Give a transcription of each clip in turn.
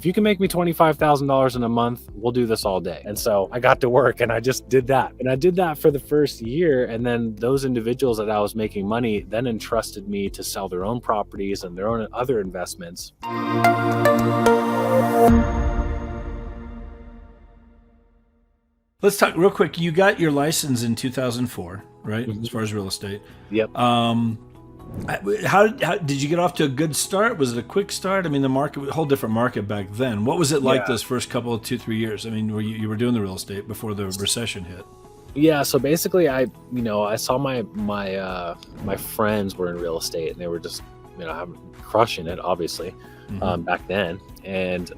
if you can make me $25,000 in a month, we'll do this all day. And so I got to work and I just did that. And I did that for the first year. And then those individuals that I was making money then entrusted me to sell their own properties and their own other investments. Let's talk real quick. You got your license in 2004, right? As far as real estate. Yep. How did you get off to a good start? Was it a quick start? I mean, the market was a whole different market back then. What was it like those first couple of 2-3 years? I mean, you were doing the real estate before the recession hit. Yeah. So basically I saw my friends were in real estate and they were just, crushing it, obviously, back then. And,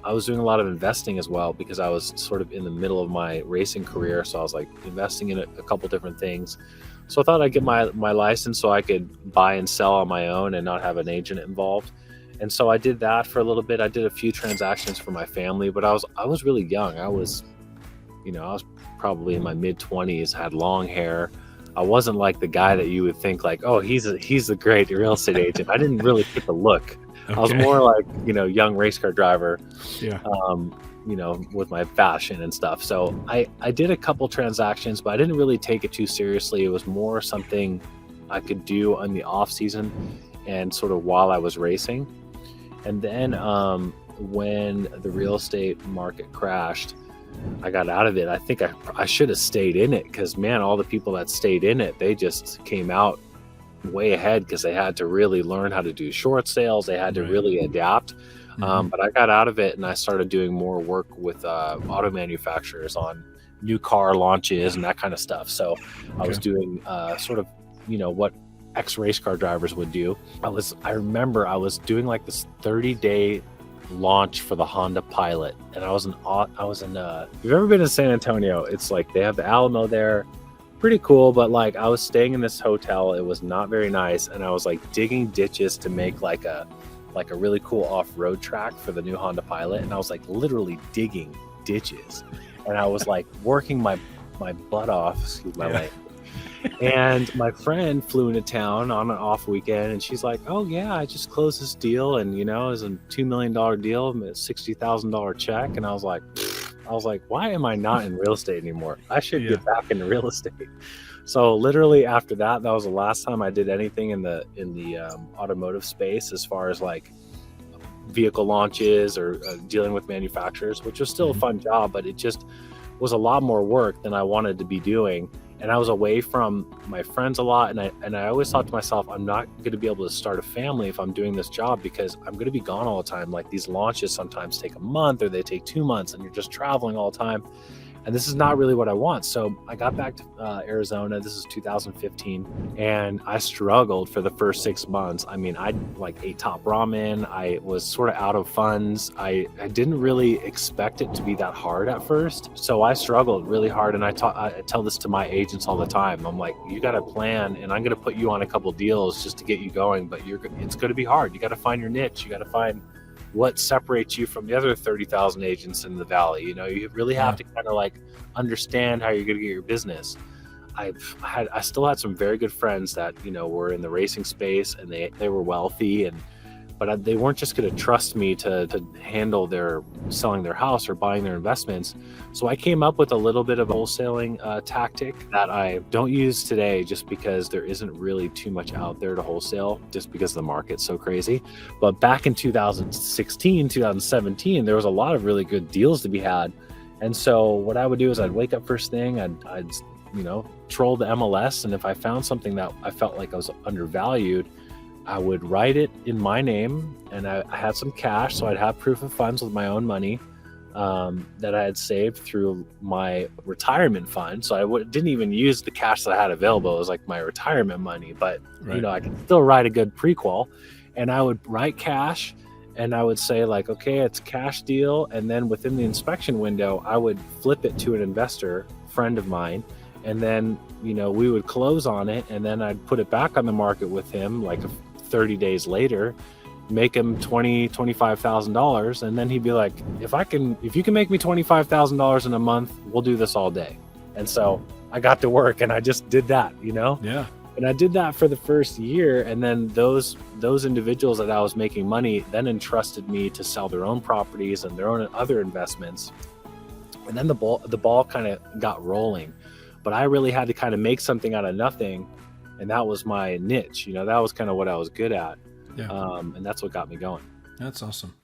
I was doing a lot of investing as well because I was sort of in the middle of my racing career. So I was like investing in a couple different things. So I thought I'd get my license so I could buy and sell on my own and not have an agent involved. And so I did that for a little bit. I did a few transactions for my family, but I was really young. I was probably in my mid-20s, had long hair. I wasn't like the guy that you would think like, oh, he's a great real estate agent. I didn't really fit the look. Okay. I was more like, young race car driver, with my fashion and stuff. So I did a couple transactions, but I didn't really take it too seriously. It was more something I could do in the off season and sort of while I was racing. And then when the real estate market crashed, I got out of it. I think I should have stayed in it because, man, all the people that stayed in it, they just came out way ahead because they had to really learn how to do short sales. They had to really adapt. But I got out of it and I started doing more work with auto manufacturers on new car launches and that kind of stuff. So I was doing sort of, what ex-race car drivers would do. I remember I was doing like this 30-day launch for the Honda Pilot, and I was in if you've ever been to San Antonio, it's like they have the Alamo there. Pretty cool, but like I was staying in this hotel. It was not very nice, and I was like digging ditches to make like a really cool off-road track for the new Honda Pilot, and I was like literally digging ditches, and I was like working my butt off, excuse my language. And my friend flew into town on an off weekend, and she's like, oh yeah, I just closed this deal, and it was a $2 million deal, a $60,000 check. And I was like, why am I not in real estate anymore? I should get back into real estate. So literally after that was the last time I did anything in the automotive space as far as like vehicle launches or dealing with manufacturers, which was still a fun job, but it just was a lot more work than I wanted to be doing. And I was away from my friends a lot. And I always thought to myself, I'm not going to be able to start a family if I'm doing this job because I'm going to be gone all the time. Like these launches sometimes take a month or they take 2 months and you're just traveling all the time. And this is not really what I want. So I got back to Arizona. This is 2015. And I struggled for the first 6 months. I mean, I ate top ramen. I was sort of out of funds. I didn't really expect it to be that hard at first. So I struggled really hard. And I tell this to my agents all the time. I'm like, you got to plan, and I'm going to put you on a couple deals just to get you going. But it's going to be hard. You got to find your niche. You got to find what separates you from the other 30,000 agents in the valley. You really have to kind of like understand how you're going to get your business. I still had some very good friends that were in the racing space, and they were wealthy, but they weren't just going to trust me to handle their selling their house or buying their investments. So I came up with a little bit of a wholesaling tactic that I don't use today just because there isn't really too much out there to wholesale just because the market's so crazy. But back in 2016, 2017, there was a lot of really good deals to be had. And so what I would do is I'd wake up first thing, I'd troll the MLS. And if I found something that I felt like I was undervalued, I would write it in my name, and I had some cash, so I'd have proof of funds with my own money that I had saved through my retirement fund. So I didn't even use the cash that I had available. It was like my retirement money, but I could still write a good prequel, and I would write cash, and I would say like, okay, it's a cash deal. And then within the inspection window, I would flip it to an investor friend of mine. And then, we would close on it, and then I'd put it back on the market with him like 30 days later, make him $25,000, and then he'd be like, if you can make me $25,000 in a month, we'll do this all day. And so I got to work, and I just did that, Yeah. And I did that for the first year, and then those individuals that I was making money then entrusted me to sell their own properties and their own other investments. And then the ball kind of got rolling, but I really had to kind of make something out of nothing, and that was my niche. That was kind of what I was good at, Yeah. and that's what got me going. That's awesome.